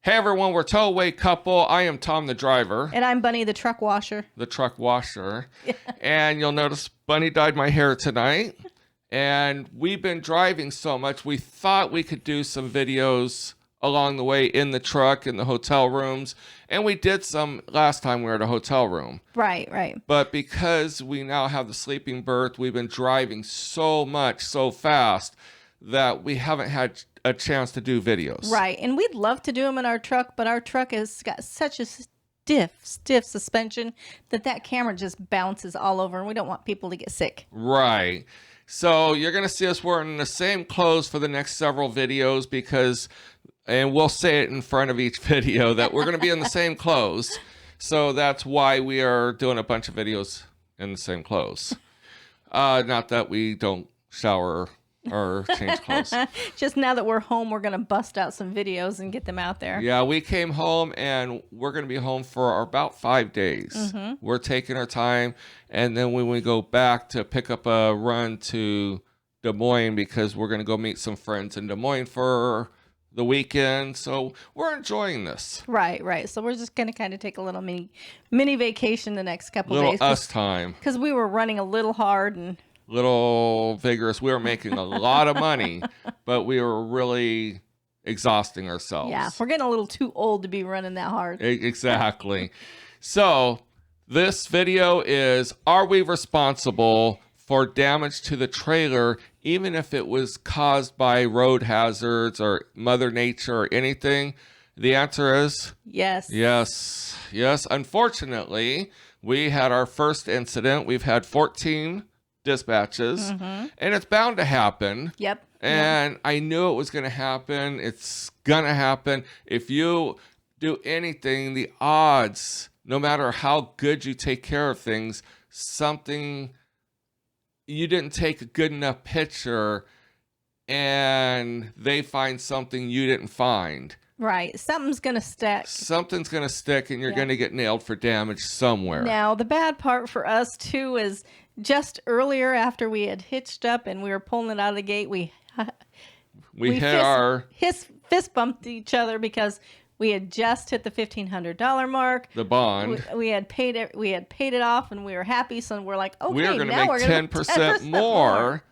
Hey everyone, we're Towaway Couple. I am Tom the driver. And I'm Bunny the truck washer. The truck washer. Yeah. And you'll notice Bunny dyed my hair tonight. And we've been driving so much, we thought we could do some videos along the way in the truck, in the hotel rooms. And we did some last time we were at a hotel room. Right. But because we now have the sleeping berth, we've been driving so much, so fast, that we haven't had a chance to do videos. Right. And we'd love to do them in our truck, but our truck has got such a stiff suspension that camera just bounces all over, and we don't want people to get sick. Right. So you're going to see us wearing the same clothes for the next several videos because, and we'll say it in front of each video, that we're going to be in the same clothes. So that's why we are doing a bunch of videos in the same clothes. Not that we don't shower or change clothes. Just now that we're home, we're going to bust out some videos and get them out there. Yeah, we came home and we're going to be home for about 5 days. Mm-hmm. We're taking our time. And then when we go back to pick up a run to Des Moines, because we're going to go meet some friends in Des Moines for the weekend. So we're enjoying this. Right. So we're just going to kind of take a little mini vacation the next couple days. Little us time. Because we were running a little hard and little vigorous. We were making a lot of money, but we were really exhausting ourselves. Yeah, we're getting a little too old to be running that hard. Exactly. So this video is, are we responsible for damage to the trailer, even if it was caused by road hazards or Mother Nature or anything? The answer is yes. Yes. Unfortunately, we had our first incident. We've had 14 dispatches, and it's bound to happen. Yep. And I knew it was going to happen. It's going to happen. If you do anything, the odds, no matter how good you take care of things, something, you didn't take a good enough picture and they find something you didn't find. Right. Something's going to stick. Something's going to stick, and you're going to get nailed for damage somewhere. Now, the bad part for us, too, is just earlier after we had hitched up and we were pulling it out of the gate, we fist bumped each other because we had just hit the $1,500 mark. The bond. We had paid it off, and we were happy. So we're like, okay, we're going to make 10% more.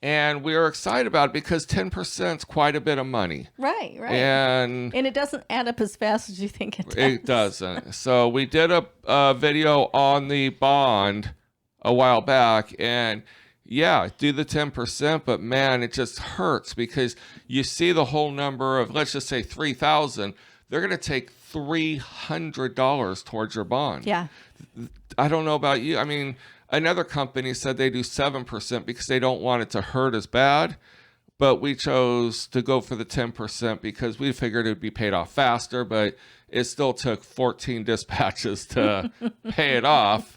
And we are excited about it because 10% is quite a bit of money. Right. And it doesn't add up as fast as you think it does. It doesn't. So we did a video on the bond a while back, and yeah, do the 10%, but man, it just hurts because you see the whole number of, let's just say 3,000. They're going to take $300 towards your bond. Yeah. I don't know about you. I mean, another company said they do 7% because they don't want it to hurt as bad. But we chose to go for the 10% because we figured it would be paid off faster, but it still took 14 dispatches to pay it off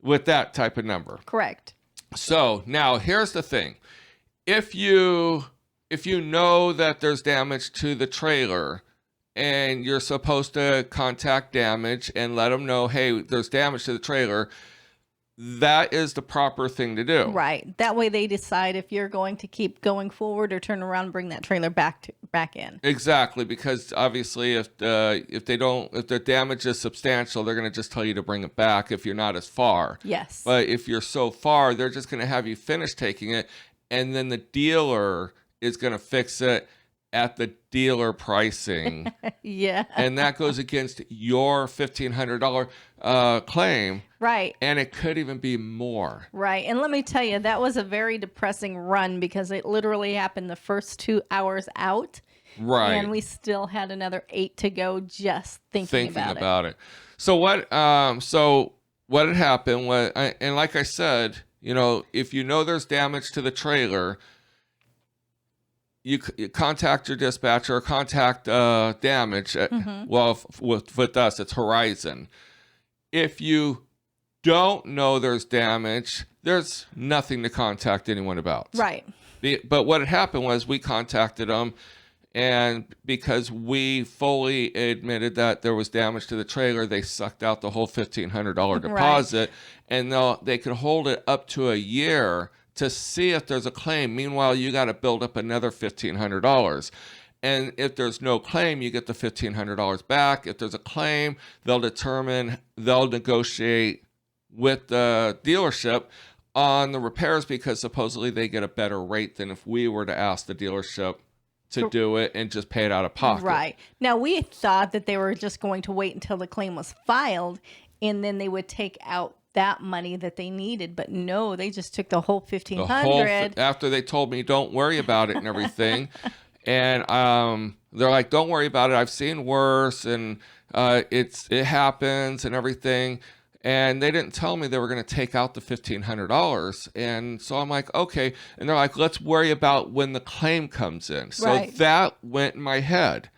with that type of number. Correct. So now here's the thing. If you know that there's damage to the trailer and you're supposed to contact damage and let them know, hey, there's damage to the trailer, that is the proper thing to do. Right. That way they decide if you're going to keep going forward or turn around and bring that trailer back in. Exactly, because obviously if the damage is substantial, they're going to just tell you to bring it back if you're not as far. Yes. But if you're so far, they're just going to have you finish taking it, and then the dealer is going to fix it at the dealer pricing. Yeah. And that goes against your $1,500 claim. Right. And it could even be more. Right. And let me tell you, that was a very depressing run because it literally happened the first 2 hours out. Right. And we still had another 8 to go just thinking about it. So what had happened was, and like I said, if you know there's damage to the trailer, you contact your dispatcher or contact damage. Well, with us, it's Horizon. If you don't know there's damage, there's nothing to contact anyone about. Right. But what had happened was we contacted them, and because we fully admitted that there was damage to the trailer, they sucked out the whole $1,500 deposit, right. And they could hold it up to a year to see if there's a claim. Meanwhile, you got to build up another $1,500. And if there's no claim, you get the $1,500 back. If there's a claim, they'll negotiate with the dealership on the repairs because supposedly they get a better rate than if we were to ask the dealership to do it and just pay it out of pocket. Right. Now, we thought that they were just going to wait until the claim was filed and then they would take out that money that they needed, but no, they just took the whole $1,500 after they told me don't worry about it and everything. And they're like, don't worry about it, I've seen worse, and it happens and everything. And they didn't tell me they were going to take out the $1,500. And so I'm like, okay. And they're like, let's worry about when the claim comes in. So that went in my head.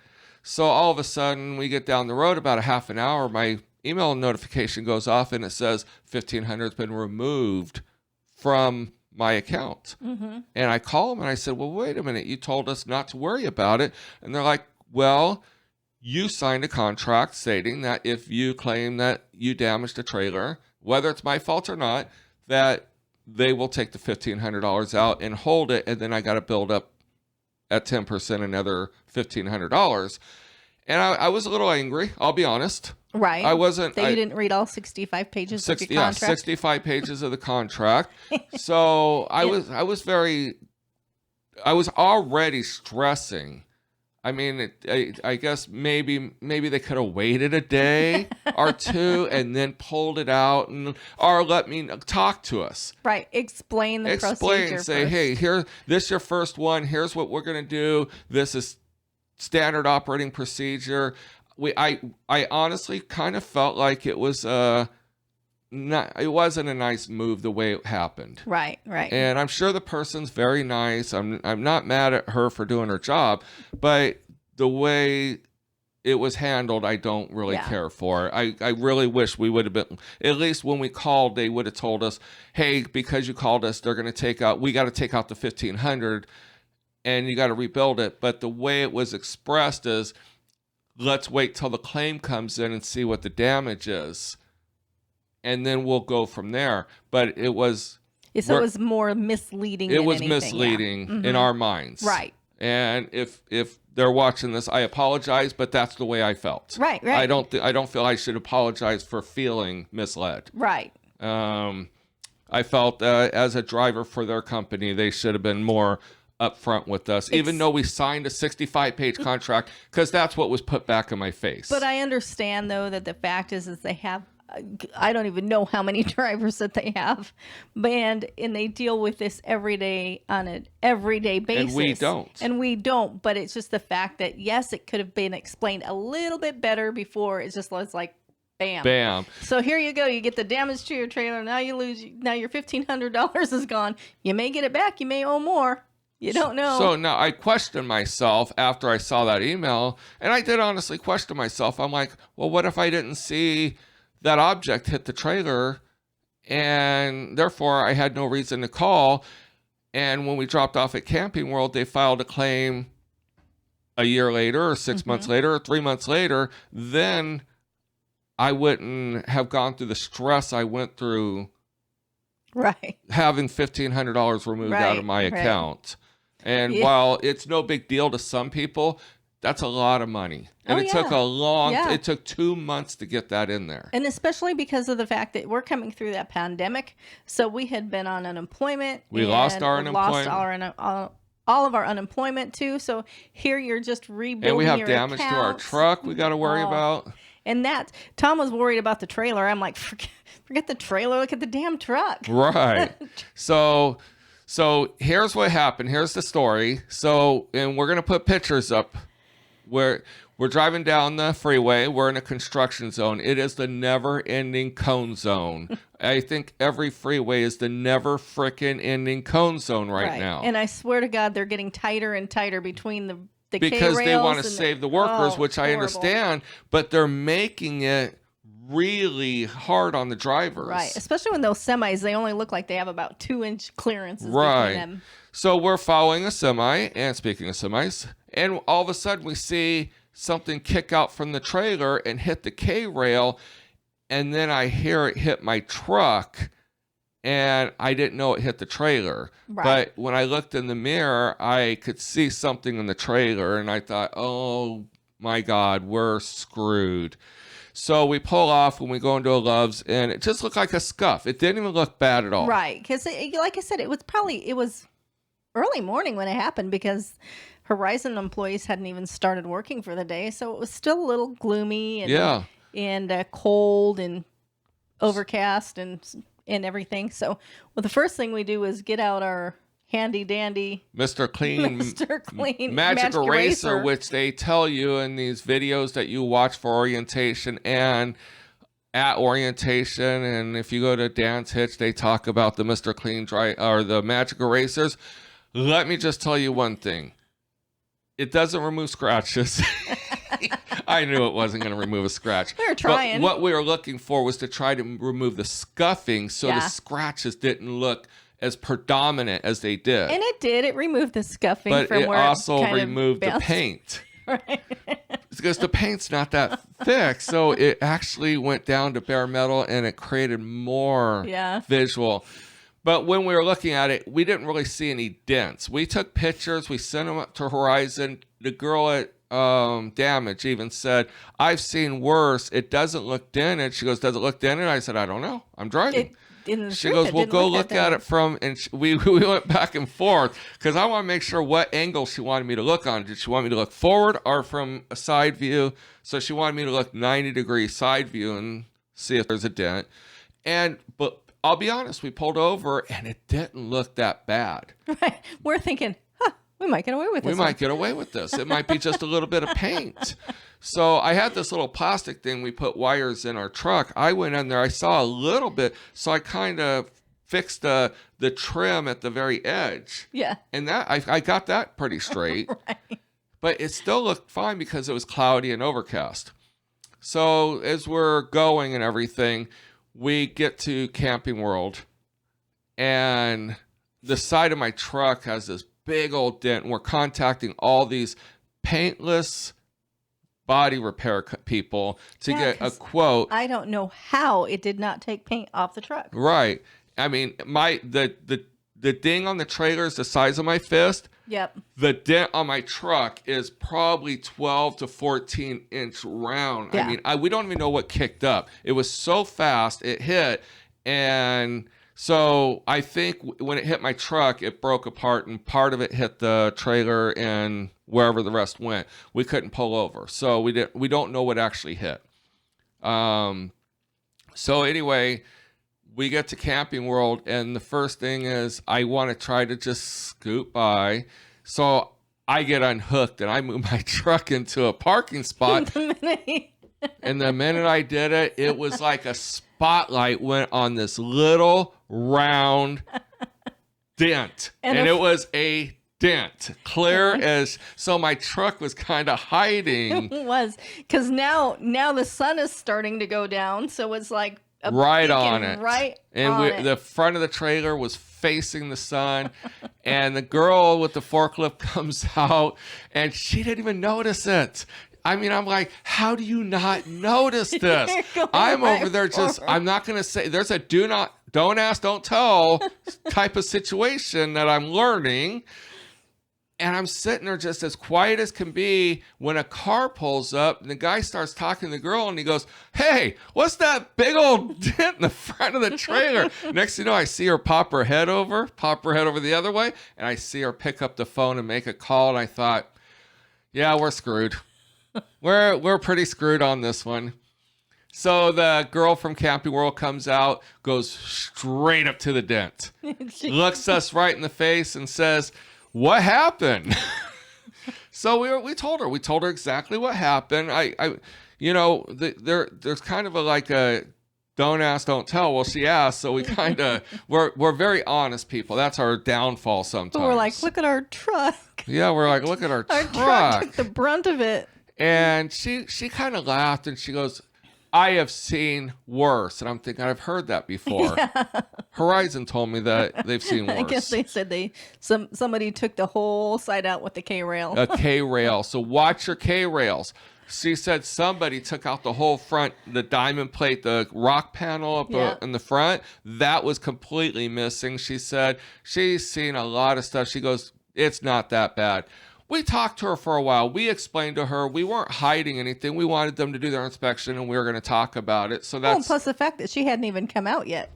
So all of a sudden we get down the road about a half an hour, my email notification goes off and it says $1,500 has been removed from my account. Mm-hmm. And I call them and I said, well, wait a minute, you told us not to worry about it. And they're like, well, you signed a contract stating that if you claim that you damaged a trailer, whether it's my fault or not, that they will take the $1,500 out and hold it. And then I got to build up at 10% another $1,500. And I was a little angry, I'll be honest. Right. I wasn't. That you didn't read all 65 pages of your contract. Yeah, 65 pages of the contract. So I was already stressing. I mean, I guess maybe they could have waited a day or two and then pulled it out or let me talk to us. Right. Explain the procedure. Say, first. Hey, this is your first one. Here's what we're going to do. This is standard operating procedure. I honestly kind of felt like it was it wasn't a nice move the way it happened. Right. And I'm sure the person's very nice. I'm not mad at her for doing her job, but the way it was handled, I don't really care for. I really wish we would have been, at least when we called, they would have told us, hey, because you called us, we got to take out the $1,500 and you got to rebuild it. But the way it was expressed is, let's wait till the claim comes in and see what the damage is. And then we'll go from there. But it was... So it was more misleading than anything. Misleading in our minds. Right. And if they're watching this, I apologize, but that's the way I felt. Right. I don't feel I should apologize for feeling misled. Right. I felt as a driver for their company, they should have been more upfront with us, even though we signed a 65-page contract, because that's what was put back in my face. But I understand, though, that the fact is they have, I don't even know how many drivers that they have, and they deal with this on an everyday basis. And we don't. But it's just the fact that, yes, it could have been explained a little bit better before. It just was like, bam. So here you go. You get the damage to your trailer. Now you lose. Now your $1,500 is gone. You may get it back. You may owe more. You don't know. So now I questioned myself after I saw that email, and I did honestly question myself. I'm like, well, what if I didn't see that object hit the trailer, and therefore I had no reason to call? And when we dropped off at Camping World, they filed a claim a year later or 6 months later or 3 months later. Then I wouldn't have gone through the stress I went through having $1,500 removed out of my account. And while it's no big deal to some people, that's a lot of money. And it took 2 months to get that in there. And especially because of the fact that we're coming through that pandemic. So we had been on unemployment. We lost our unemployment. All of our unemployment too. So here you're just rebuilding and we have your damage accounts. to our truck we got to worry about. And Tom was worried about the trailer. I'm like, forget the trailer. Look at the damn truck. Right. So here's what happened. Here's the story. And we're going to put pictures up where we're driving down the freeway. We're in a construction zone. It is the never-ending cone zone. I think every freeway is the never frickin' ending cone zone right now. And I swear to God, they're getting tighter and tighter between the because K-rails they want to save the workers, which I understand, but they're making it really hard on the drivers. Right, especially when those semis, they only look like they have about 2-inch clearances between them. So we're following a semi, and speaking of semis, and all of a sudden we see something kick out from the trailer and hit the K-rail, and then I hear it hit my truck, and I didn't know it hit the trailer. Right. But when I looked in the mirror, I could see something in the trailer, and I thought, oh my God, we're screwed. So we pull off when we go into a Love's, and it just looked like a scuff. It didn't even look bad at all. Right, because like I said, it was early morning when it happened, because Horizon employees hadn't even started working for the day, so it was still a little gloomy and cold and overcast and everything. So, well, the first thing we do is get out our handy dandy Mr. Clean Magic Eraser, which they tell you in these videos that you watch for orientation and at orientation. And if you go to Dan's Hitch, they talk about the Mr. Clean Dry or the Magic Erasers. Let me just tell you one thing. It doesn't remove scratches. I knew it wasn't going to remove a scratch. We were trying. But what we were looking for was to try to remove the scuffing so the scratches didn't look as predominant as they did. And it did. It removed the scuffing but from it where also it removed the paint. Right. Because the paint's not that thick. So it actually went down to bare metal and it created more visual. But when we were looking at it, we didn't really see any dents. We took pictures. We sent them up to Horizon. The girl at Damage even said, I've seen worse. It doesn't look dented. She goes, does it look dented? I said, I don't know. I'm driving. She goes, well, go look at it from, and we went back and forth because I want to make sure what angle she wanted me to look on. Did she want me to look forward or from a side view? So she wanted me to look 90-degree side view and see if there's a dent. But I'll be honest, we pulled over and it didn't look that bad. Right. We're thinking, we might get away with this. We might get away with this. It might be just a little bit of paint. So I had this little plastic thing. We put wires in our truck. I went in there. I saw a little bit. So I kind of fixed the trim at the very edge. Yeah. And that I got that pretty straight. Right. But it still looked fine because it was cloudy and overcast. So as we're going and everything, we get to Camping World. And the side of my truck has this big old dent. And we're contacting all these paintless body repair people to get a quote. I don't know how it did not take paint off the truck. Right. I mean, the ding on the trailer is the size of my fist. Yep. The dent on my truck is probably 12 to 14 inch round. Yeah. I mean, we don't even know what kicked up. It was so fast, it hit. And so I think when it hit my truck, it broke apart and part of it hit the trailer and wherever the rest went. We couldn't pull over. So we don't know what actually hit. So anyway, we get to Camping World, and the first thing is I want to try to just scoot by. So I get unhooked, and I move my truck into a parking spot. And the minute I did it, it was like a spotlight went on this little round dent. And it was a dent, clear as, so my truck was kind of hiding. It was, because now the sun is starting to go down, so it's like right on it. Right and on it. The front of the trailer was facing the sun, and the girl with the forklift comes out, and she didn't even notice it. I mean, I'm like, how do you not notice this? I'm over there just, I'm not going to say, there's a don't ask, don't tell type of situation that I'm learning. And I'm sitting there just as quiet as can be when a car pulls up and the guy starts talking to the girl and he goes, hey, what's that big old dent in the front of the trailer? Next thing you know, I see her pop her head over the other way, and I see her pick up the phone and make a call. And I thought, yeah, we're screwed. We're pretty screwed on this one. So the girl from Camping World comes out, goes straight up to the dent, looks us right in the face and says, what happened? So we told her exactly what happened. There's kind of a don't ask, don't tell. Well, she asked, so we kind of we're very honest people. That's our downfall sometimes. But we're like, look at our truck. Yeah, we're like, look at our truck took the brunt of it. And she kind of laughed and she goes, I have seen worse. And I'm thinking, I've heard that before. Yeah. Horizon told me that they've seen worse. I guess they said somebody took the whole side out with the K-rail. A K-rail. So watch your K-rails. she said somebody took out the whole front, the diamond plate, the rock panel up in the front. That was completely missing. She said she's seen a lot of stuff. She goes, it's not that bad. We talked to her for a while. We explained to her we weren't hiding anything. We wanted them to do their inspection, and we were going to talk about it. So that's plus the fact that she hadn't even come out yet.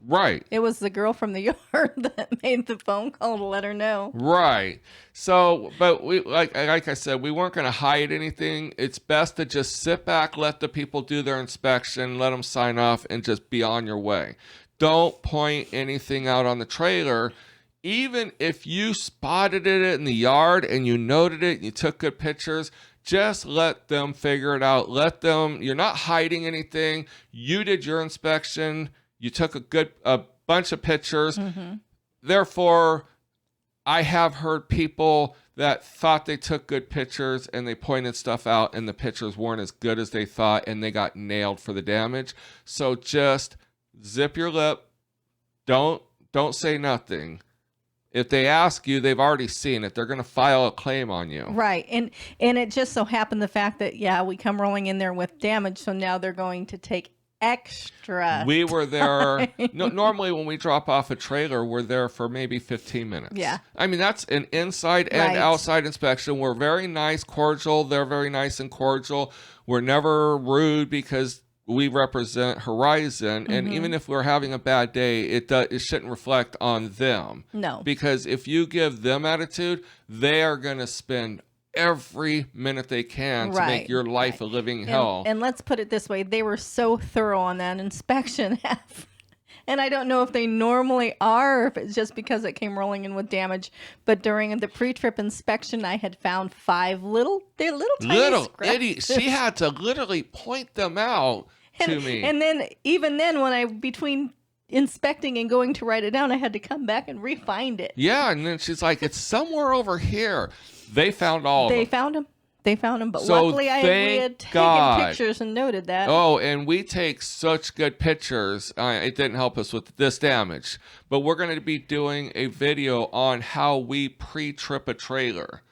Right. It was the girl from the yard that made the phone call to let her know. Right. So, but we like I said, we weren't going to hide anything. It's best to just sit back, let the people do their inspection, let them sign off, and just be on your way. Don't point anything out on the trailer. Even if you spotted it in the yard and you noted it and you took good pictures, just let them figure it out. You're not hiding anything. You did your inspection. You took a bunch of pictures. Mm-hmm. Therefore, I have heard people that thought they took good pictures and they pointed stuff out and the pictures weren't as good as they thought and they got nailed for the damage. So just zip your lip. Don't say nothing. If they ask you, they've already seen it. They're going to file a claim on you. Right. And it just so happened the fact that, we come rolling in there with damage. So now they're going to take extra. We were there. Normally when we drop off a trailer, we're there for maybe 15 minutes. Yeah. I mean, that's an inside and outside inspection. We're very nice, cordial. They're very nice and cordial. We're never rude because we represent Horizon. Mm-hmm. And even if we're having a bad day, it shouldn't reflect on them. No. Because if you give them attitude, they are going to spend every minute they can to make your life a living hell. And let's put it this way. They were so thorough on that inspection. And I don't know if they normally are, or if it's just because it came rolling in with damage. But during the pre-trip inspection, I had found 5 little tiny scratches. She had to literally point them out to me. And then, even then, when between inspecting and going to write it down, I had to come back and re-find it. Yeah, and then she's like, it's somewhere over here. They found all of them. They found them, but so luckily we had taken pictures and noted that. Oh, and we take such good pictures. It didn't help us with this damage, but we're going to be doing a video on how we pre-trip a trailer.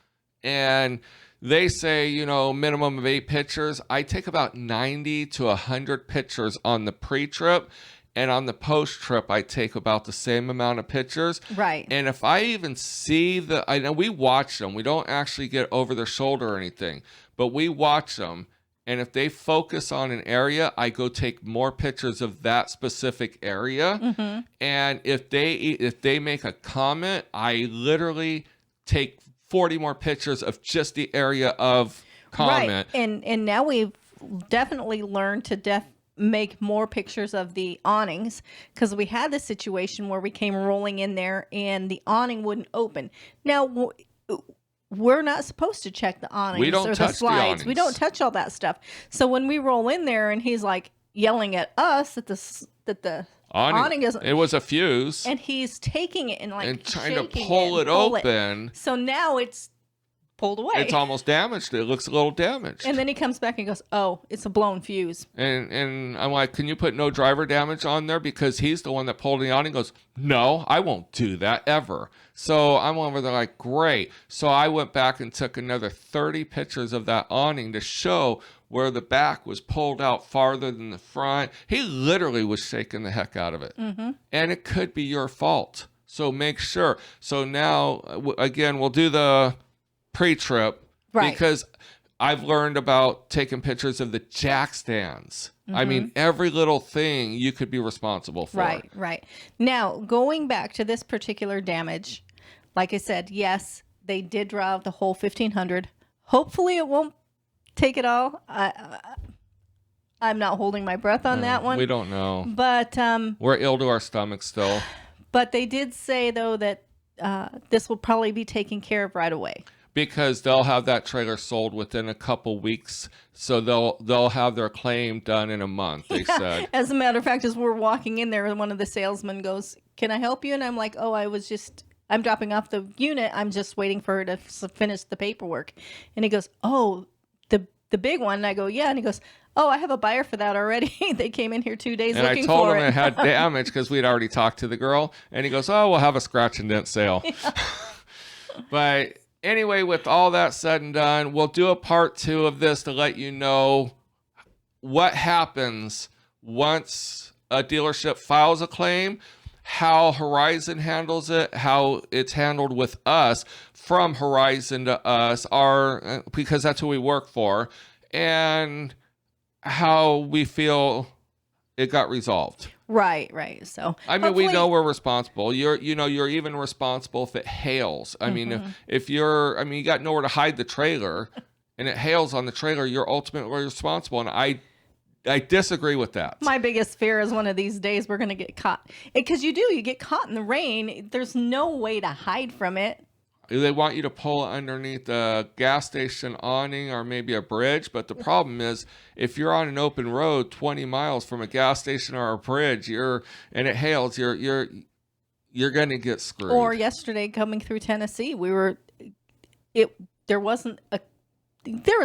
And they say, minimum of 8 pictures. I take about 90 to 100 pictures on the pre-trip. And on the post-trip, I take about the same amount of pictures. Right. And if I even see I know we watch them. We don't actually get over their shoulder or anything. But we watch them. And if they focus on an area, I go take more pictures of that specific area. Mm-hmm. And if they make a comment, I literally take 40 more pictures of just the area of comment. Right. And now we've definitely learned to make more pictures of the awnings, because we had the situation where we came rolling in there and the awning wouldn't open. Now, we're not supposed to check the awnings or the slides. We don't touch all that stuff. So when we roll in there and he's like yelling at us that the awning isn't, it was a fuse, and he's taking it and trying to pull it open. So now it's pulled away. It's almost damaged. It looks a little damaged. And then he comes back and goes, oh, it's a blown fuse. And I'm like, can you put no driver damage on there? Because he's the one that pulled the awning. He goes, no, I won't do that ever. So I'm over there like, great. So I went back and took another 30 pictures of that awning to show where the back was pulled out farther than the front. He literally was shaking the heck out of it. Mm-hmm. And it could be your fault. So make sure. So now, again, we'll do the pre-trip, right? Because I've learned about taking pictures of the jack stands. Mm-hmm. I mean, every little thing you could be responsible for. Right. Now, going back to this particular damage, like I said, yes, they did drive the whole 1,500. Hopefully it won't take it all. I'm not holding my breath on that one. We don't know. But we're ill to our stomachs still. But they did say, though, that this will probably be taken care of right away. Because they'll have that trailer sold within a couple weeks, so they'll have their claim done in a month, they said. As a matter of fact, as we're walking in there, one of the salesmen goes, can I help you? And I'm like, oh, I'm dropping off the unit. I'm just waiting for her to finish the paperwork. And he goes, oh, the big one? And I go, yeah. And he goes, oh, I have a buyer for that already. They came in here 2 days looking for it. And I told him it had damage because we'd already talked to the girl. And he goes, oh, we'll have a scratch and dent sale. Yeah. But anyway, with all that said and done, we'll do a part 2 of this to let you know what happens once a dealership files a claim, how Horizon handles it, how it's handled with us, from Horizon to us, because that's who we work for, and how we feel it got resolved. Right. So I mean, we know we're responsible. You're even responsible if it hails. I mean, if you got nowhere to hide the trailer and it hails on the trailer, you're ultimately responsible. And I disagree with that. My biggest fear is one of these days we're going to get caught. Because you get caught in the rain. There's no way to hide from it. They want you to pull it underneath a gas station awning or maybe a bridge. But the problem is, if you're on an open road 20 miles from a gas station or a bridge, and it hails, you're going to get screwed. Or yesterday coming through Tennessee, there was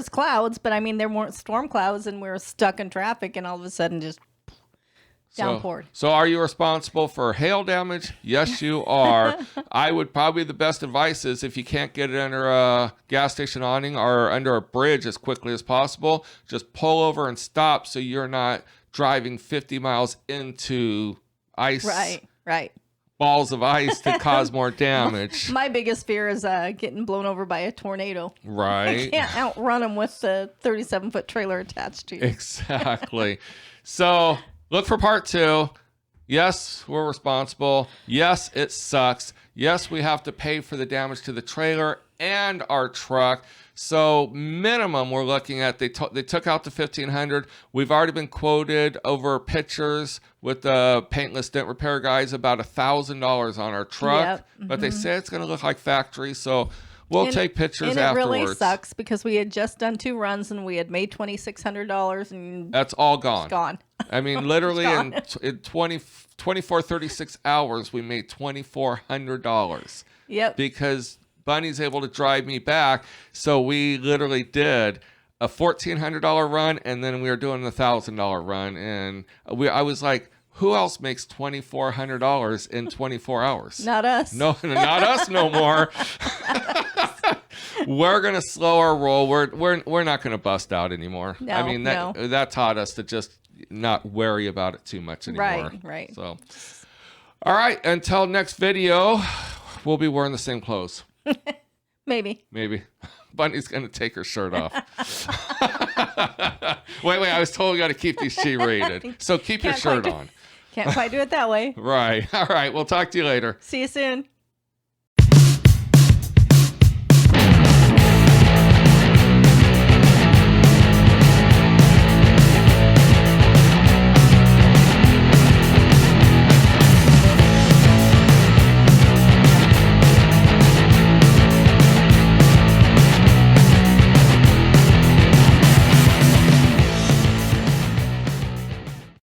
clouds, but I mean, there weren't storm clouds, and we were stuck in traffic, and all of a sudden just downpoured. So are you responsible for hail damage? Yes, you are. I would probably, the best advice is, if you can't get it under a gas station awning or under a bridge as quickly as possible, just pull over and stop so you're not driving 50 miles into ice. Right. Balls of ice to cause more damage. My biggest fear is getting blown over by a tornado. Right. I can't outrun them with the 37-foot trailer attached to you. Exactly. So look for part 2. Yes, we're responsible. Yes, it sucks. Yes, we have to pay for the damage to the trailer and our truck. So minimum, we're looking at, they took out the $1,500. We've already been quoted over pictures with the paintless dent repair guys about $1,000 on our truck. Yep. But they say it's going to look like factory. So we'll take pictures afterwards. And it really sucks because we had just done 2 runs and we had made $2,600, and that's all gone. It's gone. I mean, literally in 24, 36 hours, we made $2,400. Yep. Because Bunny's able to drive me back. So we literally did a $1,400 run, and then we were doing a $1,000 run. And I was like, who else makes $2,400 in 24 hours? Not us. No, not us no more. We're going to slow our roll. We're not going to bust out anymore. No, I mean, that taught us to just not worry about it too much anymore. Right. So, all right. Until next video, we'll be wearing the same clothes. Maybe. Bunny's going to take her shirt off. Wait. I was told we got to keep these G-rated. So keep your shirt on. Can't quite do it that way. Right. All right. We'll talk to you later. See you soon.